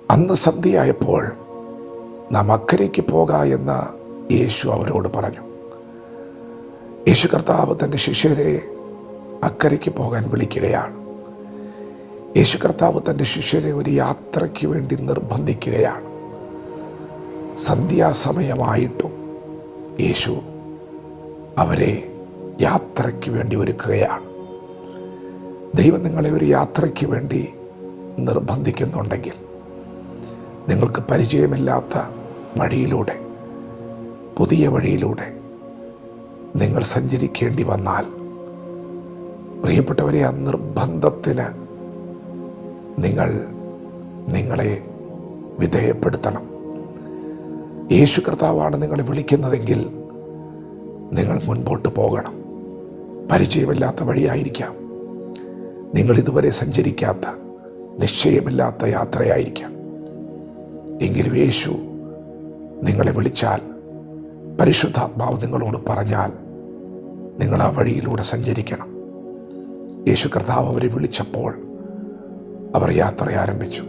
അന്ന് സന്ധ്യയായപ്പോൾ നാം അക്കരയ്ക്ക് പോക എന്ന് യേശു അവരോട് പറഞ്ഞു. യേശു കർത്താവ് തൻ്റെ ശിഷ്യരെ അക്കരയ്ക്ക് പോകാൻ വിളിക്കുകയാണ്. യേശു കർത്താവ് തൻ്റെ ശിഷ്യരെ ഒരു യാത്രയ്ക്ക് വേണ്ടി നിർബന്ധിക്കുകയാണ്. സന്ധ്യാസമയമായിട്ടും യേശു അവരെ യാത്രയ്ക്ക് വേണ്ടി ഒരുക്കുകയാണ്. ദൈവം നിങ്ങളെ ഒരു യാത്രയ്ക്ക് വേണ്ടി നിർബന്ധിക്കുന്നുണ്ടെങ്കിൽ, നിങ്ങൾക്ക് പരിചയമില്ലാത്ത വഴിയിലൂടെ, പുതിയ വഴിയിലൂടെ നിങ്ങൾ സഞ്ചരിക്കേണ്ടി വന്നാൽ, പ്രിയപ്പെട്ടവരെ, ആ നിർബന്ധത്തിന് നിങ്ങളെ വിധേയപ്പെടുത്തണം. യേശു കർത്താവാണ് നിങ്ങളെ വിളിക്കുന്നതെങ്കിൽ നിങ്ങൾ മുൻപോട്ട് പോകണം. പരിചയമില്ലാത്ത വഴിയായിരിക്കാം, നിങ്ങൾ ഇതുവരെ സഞ്ചരിക്കാത്ത, നിശ്ചയമില്ലാത്ത യാത്രയായിരിക്കാം. എങ്കിലും യേശു നിങ്ങളെ വിളിച്ചാൽ, പരിശുദ്ധാത്മാവ് നിങ്ങളോട് പറഞ്ഞാൽ, നിങ്ങൾ ആ വഴിയിലൂടെ സഞ്ചരിക്കണം. യേശു കർത്താവ് അവരെ വിളിച്ചപ്പോൾ അവർ യാത്ര ആരംഭിച്ചു.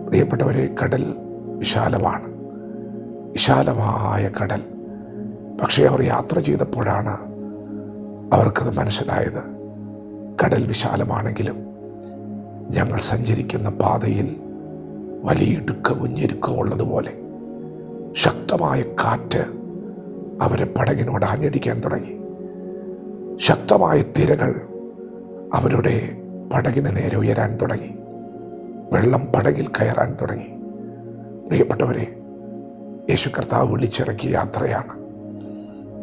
പ്രിയപ്പെട്ടവരെ, കടൽ വിശാലമാണ്, വിശാലമായ കടൽ. പക്ഷേ അവർ യാത്ര ചെയ്തപ്പോഴാണ് അവർക്കത് മനസ്സിലായത്, കടൽ വിശാലമാണെങ്കിലും ഞങ്ങൾ സഞ്ചരിക്കുന്ന പാതയിൽ വലിയ ഇടുക്കവും ഞെരുക്കവും ഉള്ളതുപോലെ ശക്തമായ കാറ്റ് അവരെ പടകിനോട് ആഞ്ഞടിക്കാൻ തുടങ്ങി. ശക്തമായ തിരകൾ അവരുടെ പടകിന് നേരെ ഉയരാൻ തുടങ്ങി. വെള്ളം പടകിൽ കയറാൻ തുടങ്ങി. പ്രിയപ്പെട്ടവരെ, യേശു കർത്താവ് വിളിച്ചിറക്കിയ യാത്രയാണ്.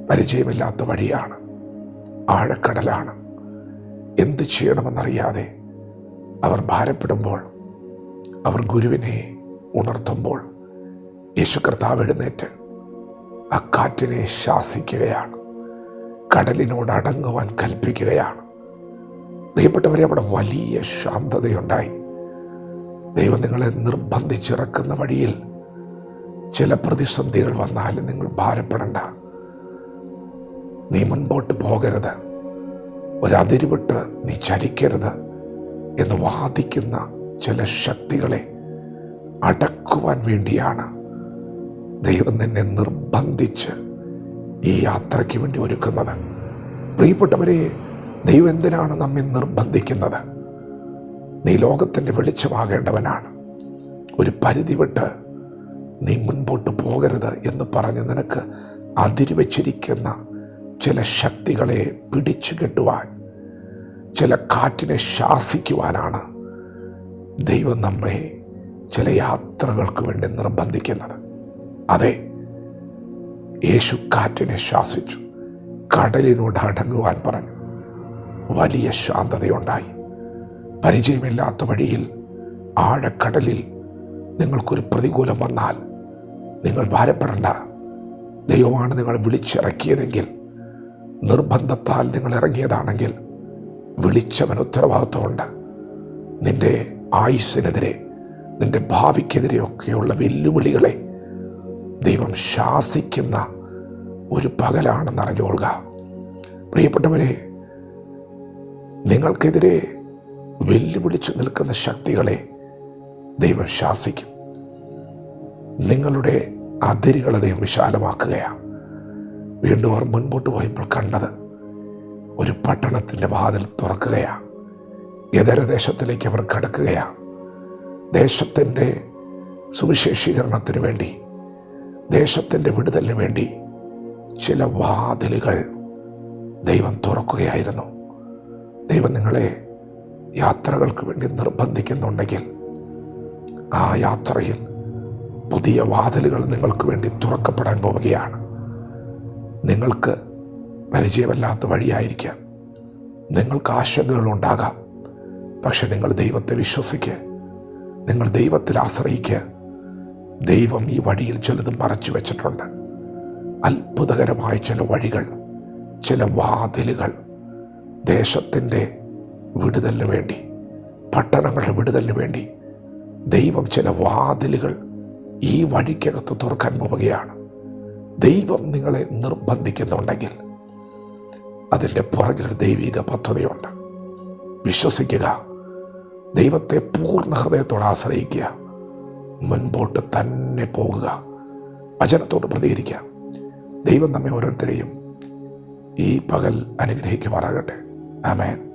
പരിചയമില്ലാത്ത വഴിയാണ്, ആഴക്കടലാണ്. എന്ത് ചെയ്യണമെന്നറിയാതെ അവർ ഭാരപ്പെടുമ്പോൾ, അവർ ഗുരുവിനെ ഉണർത്തുമ്പോൾ, യേശു കർത്താവ് എഴുന്നേറ്റ് ആ കാറ്റിനെ ശാസിക്കുകയാണ്, കടലിനോട് അടങ്ങുവാൻ കൽപ്പിക്കുകയാണ്. പ്രിയപ്പെട്ടവരെ, അവിടെ വലിയ ശാന്തതയുണ്ടായി. ദൈവം നിങ്ങളെ നിർബന്ധിച്ചിറക്കുന്ന വഴിയിൽ ചില പ്രതിസന്ധികൾ വന്നാൽ നിങ്ങൾ ഭാരപ്പെടണ്ട. നീ മുൻപോട്ട് പോകരുത്, ഒരതിരുവിട്ട് നീ ചലിക്കരുത് എന്ന് വാദിക്കുന്ന ചില ശക്തികളെ അടക്കുവാൻ വേണ്ടിയാണ് ദൈവം നിന്നെ നിർബന്ധിച്ച് ഈ യാത്രയ്ക്ക് വേണ്ടി ഒരുക്കുന്നത്. പ്രിയപ്പെട്ടവരെ, ദൈവം എന്തിനാണ് നമ്മെ നിർബന്ധിക്കുന്നത്? നീ ലോകത്തിൻ്റെ വെളിച്ചമാകേണ്ടവനാണ്. ഒരു പരിധി വിട്ട് നീ മുൻപോട്ട് പോകരുത് എന്ന് പറഞ്ഞ് നിനക്ക് അതിരുവച്ചിരിക്കുന്ന ചില ശക്തികളെ പിടിച്ചു കെട്ടുവാൻ, ചില കാറ്റിനെ ശാസിക്കുവാനാണ് ദൈവം നമ്മെ ചില യാത്രകൾക്ക് വേണ്ടി നിർബന്ധിക്കുന്നത്. അതെ, യേശു കാറ്റിനെ ശാസിച്ചു, കടലിനോട് അടങ്ങുവാൻ പറഞ്ഞു. വലിയ ശാന്തതയുണ്ടായി. പരിചയമില്ലാത്ത വഴിയിൽ, ആഴക്കടലിൽ നിങ്ങൾക്കൊരു പ്രതികൂലം വന്നാൽ നിങ്ങൾ ഭാരപ്പെടേണ്ട. ദൈവമാണ് നിങ്ങളെ വിളിച്ചിറക്കിയതെങ്കിൽ, നിർബന്ധത്താൽ നിങ്ങൾ ഇറങ്ങിയതാണെങ്കിൽ വിളിച്ചവന് ഉത്തരവാദിത്വമുണ്ട്. നിന്റെ ആയുസ്സിനെതിരെ, നിന്റെ ഭാവിക്കെതിരെയൊക്കെയുള്ള വെല്ലുവിളികളെ ദൈവം ശാസിക്കുന്ന ഒരു പകലാണെന്ന് അറിഞ്ഞുകൊള്ളുക. പ്രിയപ്പെട്ടവരെ, നിങ്ങൾക്കെതിരെ വെല്ലുവിളിച്ചു നിൽക്കുന്ന ശക്തികളെ ദൈവം ശാസിക്കും. നിങ്ങളുടെ അതിരുകളെ ദൈവം വിശാലമാക്കുകയാണ്. വീണ്ടും അവർ മുൻപോട്ട് പോയപ്പോൾ കണ്ടത് ഒരു പട്ടണത്തിൻ്റെ വാതിൽ തുറക്കുകയാണ്. ഇതരദേശത്തിലേക്ക് അവർ കടക്കുകയാണ്. ദേശത്തിൻ്റെ സുവിശേഷീകരണത്തിന് വേണ്ടി, ദേശത്തിൻ്റെ വിടുതലിന് വേണ്ടി ചില വാതിലുകൾ ദൈവം തുറക്കുകയായിരുന്നു. ദൈവം നിങ്ങളെ യാത്രകൾക്ക് വേണ്ടി നിർബന്ധിക്കുന്നുണ്ടെങ്കിൽ, ആ യാത്രയിൽ പുതിയ വാതിലുകൾ നിങ്ങൾക്ക് വേണ്ടി തുറക്കപ്പെടാൻ പോവുകയാണ്. നിങ്ങൾക്ക് പരിചയമല്ലാത്ത വഴിയായിരിക്കാം, നിങ്ങൾക്ക് ആശങ്കകളുണ്ടാകാം. പക്ഷെ നിങ്ങൾ ദൈവത്തെ വിശ്വസിക്കുക, നിങ്ങൾ ദൈവത്തിൽ ആശ്രയിക്കുക. ദൈവം ഈ വഴിയിൽ ചിലത് മറച്ചു വെച്ചിട്ടുണ്ട്. അത്ഭുതകരമായ ചില വഴികൾ, ചില വാതിലുകൾ, ദേശത്തിൻ്റെ വിടുതലിന് വേണ്ടി, പട്ടണങ്ങളുടെ വിടുതലിന് വേണ്ടി ദൈവം ചില വാതിലുകൾ ഈ വഴിക്കകത്ത് തുറക്കാൻ പോവുകയാണ്. ദൈവം നിങ്ങളെ നിർബന്ധിക്കുന്നുണ്ടെങ്കിൽ അതിൻ്റെ പുറകിൽ ദൈവിക പദ്ധതിയുണ്ട്. വിശ്വസിക്കുക, ദൈവത്തെ പൂർണ്ണ ഹൃദയത്തോടെ ആശ്രയിക്കുക. മുൻപോട്ട് തന്നെ പോകുക. വചനത്തോട് പ്രതികരിക്കാം. ദൈവം നമ്മെ ഓരോരുത്തരെയും ഈ പകൽ അനുഗ്രഹിക്കുമാറാകട്ടെ. ആമേൻ.